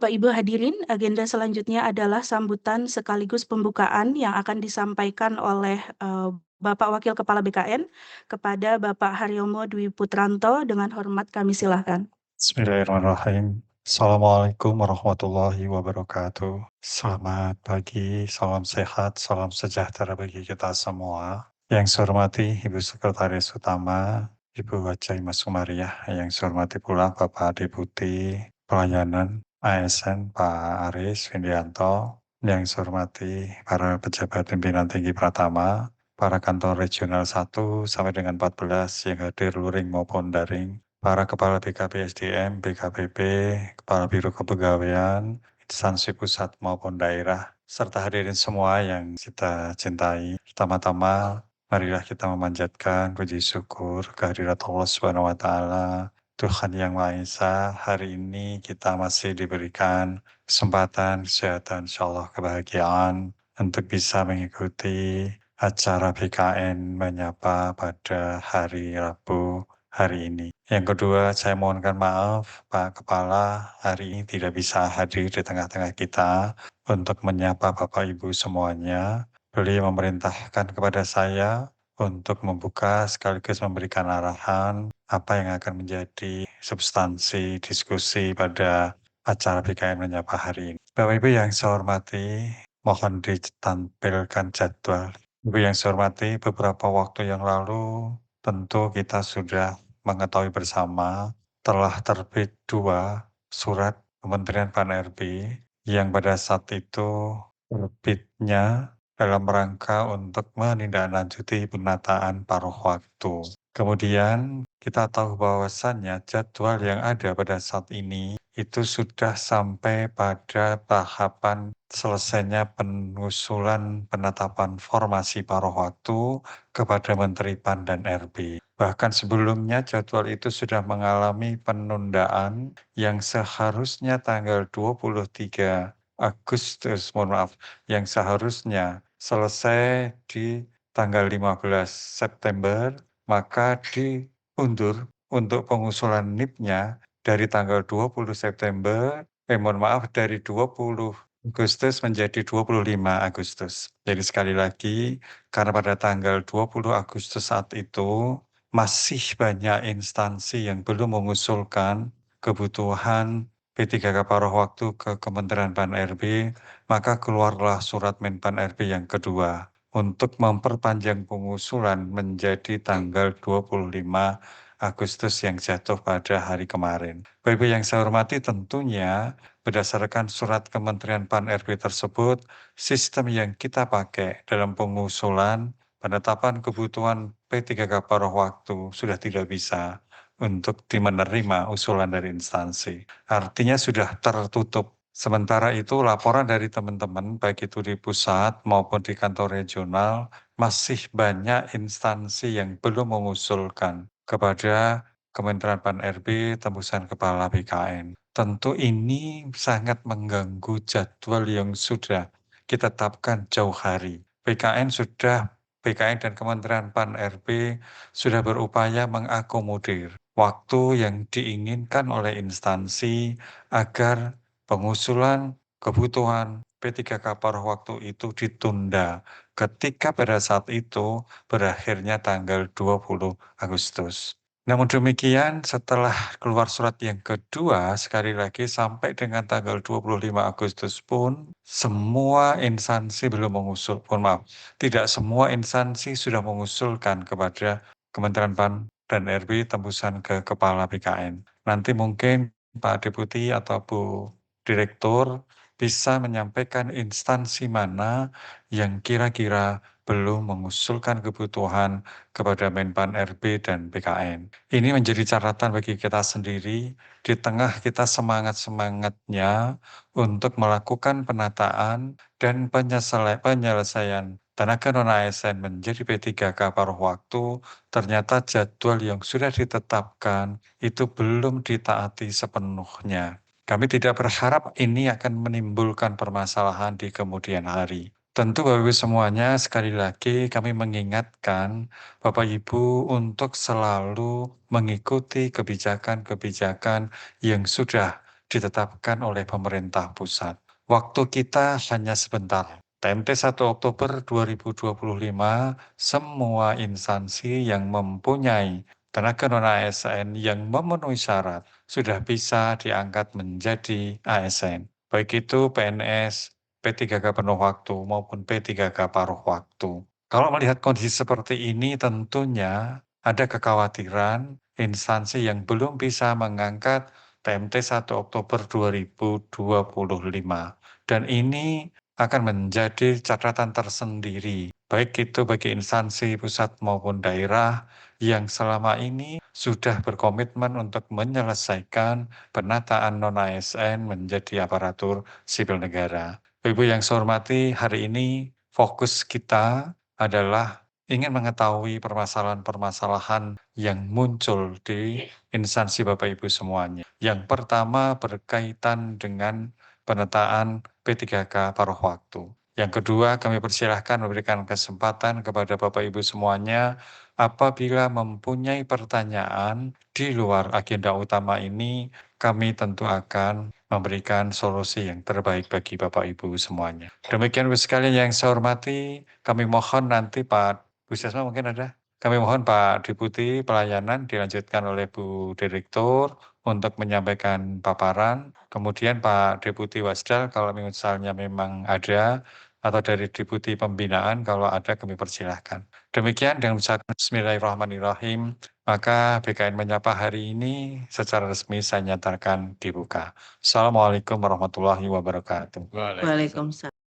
Bapak Ibu hadirin, agenda selanjutnya adalah sambutan sekaligus pembukaan yang akan disampaikan oleh Bapak Wakil Kepala BKN kepada Bapak Haryomo Dwi Putranto. Dengan hormat kami silakan. Bismillahirrahmanirrahim. Assalamualaikum warahmatullahi wabarakatuh. Selamat pagi, salam sehat, salam sejahtera bagi kita semua. Yang saya hormati Ibu Sekretaris Utama, Ibu Wajah Mas Sumariah. Yang saya hormati pula Bapak Deputi Pelayanan ASN Pak Aris Windianto. Yang saya hormati para pejabat pimpinan tinggi Pratama, para kantor regional 1 sampai dengan 14 yang hadir luring maupun daring, para Kepala BKP SDM, BKPP, Kepala Biro Kepegawaian, instansi pusat maupun daerah, serta hadirin semua yang kita cintai. Pertama-tama, marilah kita memanjatkan puji syukur kehadirat Allah Subhanahu wa Ta'ala, Tuhan Yang Maha Esa. Hari ini kita masih diberikan kesempatan, kesehatan, insyaallah kebahagiaan untuk bisa mengikuti acara BKN Menyapa pada hari Rabu hari ini. Yang kedua, saya mohonkan maaf Pak Kepala hari ini tidak bisa hadir di tengah-tengah kita untuk menyapa Bapak Ibu semuanya. Beliau memerintahkan kepada saya untuk membuka sekaligus memberikan arahan apa yang akan menjadi substansi diskusi pada acara BKN Menyapa hari ini. Bapak Ibu yang saya hormati, mohon ditampilkan jadwal. Ibu yang saya hormati, beberapa waktu yang lalu tentu kita sudah mengetahui bersama telah terbit 2 surat Kementerian Pan-RB yang pada saat itu terbitnya dalam rangka untuk menindaklanjuti penataan paruh waktu. Kemudian kita tahu bahwasannya jadwal yang ada pada saat ini itu sudah sampai pada tahapan selesainya pengusulan penetapan formasi paruh waktu kepada Menteri PAN dan RB. Bahkan sebelumnya jadwal itu sudah mengalami penundaan yang seharusnya tanggal 23 Agustus, mohon maaf, yang seharusnya selesai di tanggal 15 September, maka diundur untuk pengusulan NIP-nya dari tanggal 20 September, mohon maaf, dari 20 Agustus menjadi 25 Agustus. Jadi sekali lagi, karena pada tanggal 20 Agustus saat itu, masih banyak instansi yang belum mengusulkan kebutuhan P3K paruh waktu ke Kementerian Pan-RB, maka keluarlah surat Menpan RB yang kedua untuk memperpanjang pengusulan menjadi tanggal 25 Agustus yang jatuh pada hari kemarin. Bapak Ibu yang saya hormati, tentunya berdasarkan surat Kementerian Pan-RB tersebut, sistem yang kita pakai dalam pengusulan penetapan kebutuhan P3K paruh waktu sudah tidak bisa untuk menerima usulan dari instansi. Artinya sudah tertutup. Sementara itu laporan dari teman-teman baik itu di pusat maupun di kantor regional masih banyak instansi yang belum mengusulkan kepada Kementerian Pan-RB tembusan kepala BKN. Tentu ini sangat mengganggu jadwal yang sudah kita tetapkan jauh hari. BKN dan Kementerian Pan-RB sudah berupaya mengakomodir waktu yang diinginkan oleh instansi agar pengusulan kebutuhan P3K paruh waktu itu ditunda ketika pada saat itu berakhirnya tanggal 20 Agustus. Namun demikian, setelah keluar surat yang kedua, sekali lagi sampai dengan tanggal 25 Agustus pun, semua instansi belum mengusul, mohon maaf, tidak semua instansi sudah mengusulkan kepada Kementerian PAN dan RB tembusan ke Kepala BKN. Nanti mungkin Pak Deputi atau Bu Direktur bisa menyampaikan instansi mana yang kira-kira belum mengusulkan kebutuhan kepada Menpan RB dan BKN. Ini menjadi catatan bagi kita sendiri di tengah kita semangat-semangatnya untuk melakukan penataan dan penyelesaian tenaga non-ASN menjadi P3K paruh waktu, ternyata jadwal yang sudah ditetapkan itu belum ditaati sepenuhnya. Kami tidak berharap ini akan menimbulkan permasalahan di kemudian hari. Tentu Bapak Ibu semuanya, sekali lagi kami mengingatkan Bapak Ibu untuk selalu mengikuti kebijakan-kebijakan yang sudah ditetapkan oleh pemerintah pusat. Waktu kita hanya sebentar. TMT 1 Oktober 2025, semua instansi yang mempunyai tenaga non-ASN yang memenuhi syarat sudah bisa diangkat menjadi ASN. Baik itu PNS, P3K penuh waktu maupun P3K paruh waktu. Kalau melihat kondisi seperti ini tentunya ada kekhawatiran instansi yang belum bisa mengangkat TMT 1 Oktober 2025. Dan ini akan menjadi catatan tersendiri, baik itu bagi instansi pusat maupun daerah yang selama ini sudah berkomitmen untuk menyelesaikan penataan non-ASN menjadi aparatur sipil negara. Ibu yang saya hormati, hari ini fokus kita adalah ingin mengetahui permasalahan-permasalahan yang muncul di instansi Bapak Ibu semuanya. Yang pertama berkaitan dengan penataan P3K paruh waktu. Yang kedua, kami persilahkan memberikan kesempatan kepada Bapak Ibu semuanya apabila mempunyai pertanyaan di luar agenda utama ini, kami tentu akan memberikan solusi yang terbaik bagi Bapak Ibu semuanya. Demikian Ibu sekalian yang saya hormati, kami mohon nanti Pak Bu Sesma mungkin ada? Kami mohon Pak Deputi Pelayanan dilanjutkan oleh Bu Direktur untuk menyampaikan paparan. Kemudian Pak Deputi Wasdal kalau misalnya memang ada atau dari Deputi Pembinaan kalau ada kami persilahkan. Demikian dengan ucapan Bismillahirrahmanirrahim, maka BKN Menyapa hari ini secara resmi saya nyatakan dibuka. Assalamualaikum warahmatullahi wabarakatuh. Waalaikumsalam.